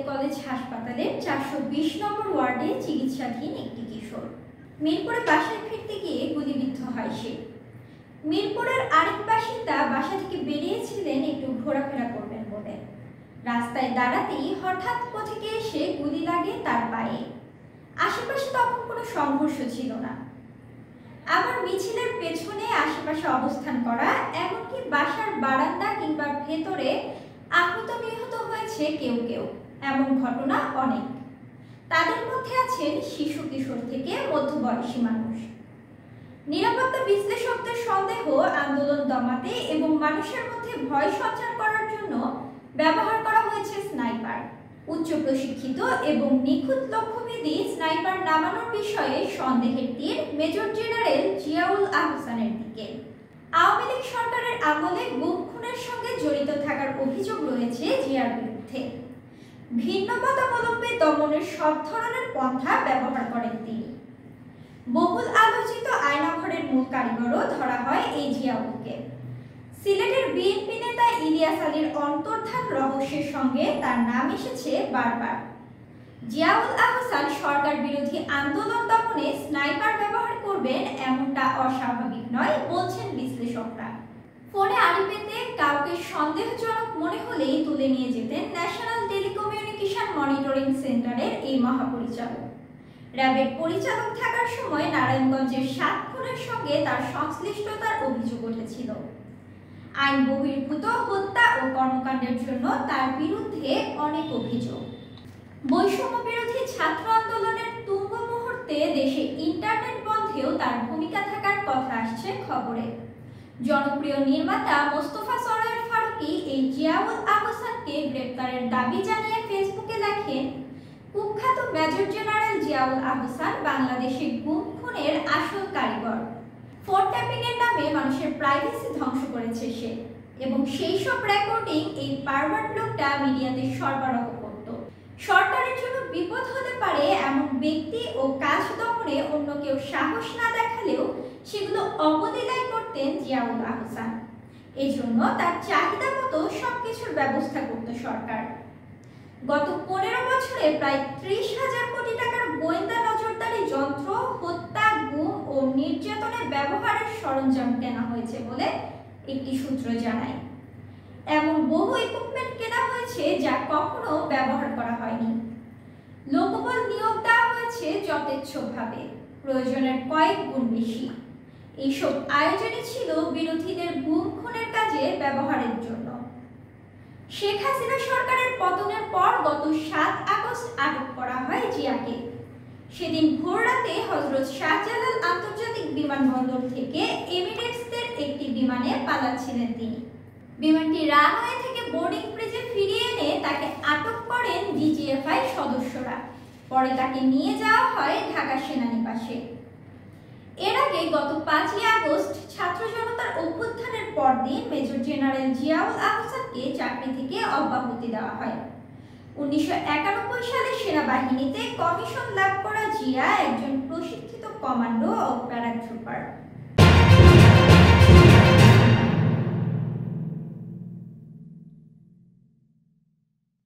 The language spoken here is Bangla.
কলেজ হাসপাতালের 420 নম্বর ওয়ার্ডে চিকিৎসাধীন একটি কিশোর। মিরপুরে বাসায় ফিরতে গিয়ে গুলিবিদ্ধ হয় সে। মিরপুরের আরেক বাসিন্দা বাসা থেকে বেরিয়েছিলেন একটু ঘোরাফেরা করবেন বলে। রাস্তায় দাঁড়াতেই হঠাৎ কোত্থেকে এসে গুলি লাগে তার পায়ে। আশেপাশে তখন কোনো সংঘর্ষ ছিল না। আবার মিছিলের পেছনে আশেপাশে অবস্থান করা, এমনকি বাসার বারান্দা কিংবা ভেতরে আহত নিহত হয়েছে কেউ কেউ, এমন ঘটনা অনেক। তাদের মধ্যে আছেন শিশু কিশোর থেকে মধ্যবয়সী মানুষ। নিরাপত্তা বিশ্লেষকদের সন্দেহ, আন্দোলন দমাতে এবং মানুষের মধ্যে ভয় সঞ্চার করার জন্য ব্যবহার করা হয়েছে স্নাইপার। উচ্চ প্রশিক্ষিত এবং নিখুঁত লক্ষ্যভেদী স্নাইপার নামানোর বিষয়ে সন্দেহের তীর মেজর জেনারেল জিয়াউল আহসানের দিকে। আওয়ামী লীগ সরকারের আমলে গুম খুনের সঙ্গে জড়িত থাকার অভিযোগ রয়েছে জিয়ার বিরুদ্ধে। ভিন্ন মতাবলম্বী দমনের সব ধরনের পন্থা ব্যবহার করেন তিনি। বহুল আলোচিত আয়নাঘরের মূল কারিগরও ধরা হয় এই জিয়াউলকে। সিলেটের বিএনপি নেতা ইলিয়াস আলীর অন্তর্ধান রহস্যের সঙ্গে তার নাম এসেছে বারবার। জিয়াউল আহসান সরকার বিরোধী আন্দোলন দমনে স্নাইপার ব্যবহার করবেন এমনটা অস্বাভাবিক নয় বলছেন বিশ্লেষকরা। ফোনে আড়ি পেতে কাউকে সন্দেহজনক মনে হলেই তুলে নিয়ে যেতেন ন্যাশনাল টেলিকমিউনিকেশন মনিটরিং সেন্টারের এই মহাপরিচালক। র্যাবের পরিচালক থাকার সময় নারায়ণগঞ্জের 7 খুনের সঙ্গে তার সংশ্লিষ্টতার অভিযোগ উঠেছিল। আইন বহির্ভূত হত্যা ও কর্মকাণ্ডের জন্য তার বিরুদ্ধে অনেক অভিযোগ। বৈষম্য বিরোধী ছাত্র আন্দোলনের তুঙ্গ মুহূর্তে দেশে ইন্টারনেট বন্ধেও তার ভূমিকা থাকার কথা আসছে খবরে। জনপ্রিয় নির্মাতা মোস্তফা সরয়ার ফারুকী এই জিয়াউল আহসানকে গ্রেপ্তারের দাবি জানিয়ে ফেসবুকে লেখেন, কুখ্যাত মেজর জেনারেল জিয়াউল আহসান বাংলাদেশে গুম খুনের আসল কারিগর। ফোন ট্যাপিং এর নামে মানুষের প্রাইভেসি ধ্বংস করেছে সে, এবং সেই সব রেকর্ডিং এই পারভার্ট লোকটা মিডিয়াতে সরবরাহ করত। সরকারের জন্য বিপদ হতে পারে এমন ব্যক্তি ও কাজ দমনে অন্য কেউ সাহস না দেখালেও সেগুলো অবলীলায় করতেন জিয়াউল আহসান। এজন্য তার চাহিদা মতো সবকিছুর ব্যবস্থা করত সরকার। গত 15 বছরে প্রায় 30,000 কোটি টাকার গোয়েন্দা নজরদারি যন্ত্র, হত্যা, গুম ও নির্যাতনে ব্যবহারের সরঞ্জাম কেনা হয়েছে বলে একটি সূত্র জানায়। এমন বহু ইকুইপমেন্ট কেনা হয়েছে যা কখনো ব্যবহার করা হয়নি। লোকবল নিয়োগ দেওয়া হয়েছে যথেচ্ছভাবে, প্রয়োজনের কয়েক গুণ বেশি। এইসব আয়োজনই ছিল বিরোধীদের গুম খুনের কাজে ব্যবহারের জন্য। শেখ হাসিনা সরকারের পতনের পর গত 7 আগস্ট আটক করা হয় জিয়াকে। সেদিন ভোররাতে হযরত শাহজালাল আন্তর্জাতিক বিমানবন্দর থেকে এমিরেটসের একটি বিমানে পালাচ্ছিলেন তিনি। বিমানটি রানওয়ে থেকে বোর্ডিং ব্রিজে ফিরিয়ে এনে তাকে আটক করেন ডিজিএফআই সদস্যরা। পরে তাকে নিয়ে যাওয়া হয় ঢাকা সেনানিবাসে। এর আগে গত 5 আগস্ট ছাত্র জনতার অভ্যুত্থানের পরদিন মেজর জেনারেল জিয়াউল আহসানকে চাকরি থেকে অব্যাহতি দেওয়া হয়। 1991 সালে সেনাবাহিনীতে কমিশন লাভ করা জিয়া একজন প্রশিক্ষিত কমান্ডো ও প্যারাট্রুপার।